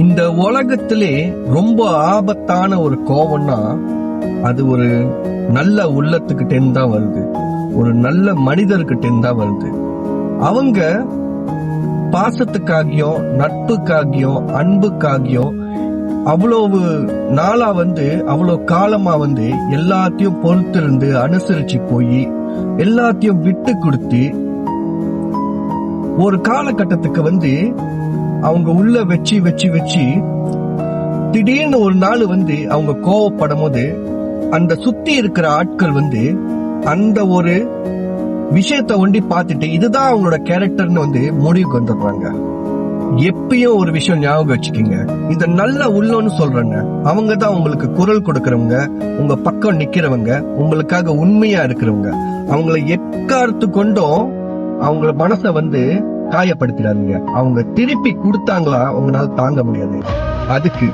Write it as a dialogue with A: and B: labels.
A: இந்த உலகத்திலே ரொம்ப ஆபத்தான ஒரு கோவம்னா அது ஒரு நல்ல உள்ளத்துக்கிட்ட தான் வருது, ஒரு நல்ல மனிதர்கிட்ட தான் வருது. அவங்க பாசத்துக்காகியும் நட்புக்காகியும் அன்புக்காகியும் அவ்வளவு நாளா அவ்வளவு காலமா எல்லாத்தையும் பொறுத்திருந்து அனுசரிச்சு போய் எல்லாத்தையும் விட்டு கொடுத்து ஒரு காலகட்டத்துக்கு அவங்க உள்ள வச்சு திடீர்னு ஒரு நாள் அவங்க கோவப்படும் போது அந்த சுத்தி இருக்கிற ஆட்கள் அந்த ஒரு விஷயத்த ஒண்டி பார்த்துட்டு இதுதான் அவங்களோட கேரக்டர்னு முடிவுக்கு வந்துடுறாங்க. எப்பயும் ஒரு விஷயம் ஞாபகம் வச்சுக்கீங்க, இத நல்ல உள்ளோன்னு சொல்றேங்க. அவங்க தான் உங்களுக்கு குரல் கொடுக்கறவங்க, உங்க பக்கம் நிக்கிறவங்க, உங்களுக்காக உண்மையா இருக்கிறவங்க. அவங்கள எக்காரத்து கொண்டும் அவங்கள மனச காயப்படுத்திடாதீங்க. அவங்க திருப்பி கொடுத்தாங்களா உங்களால தாங்க முடியாது. அதுக்கு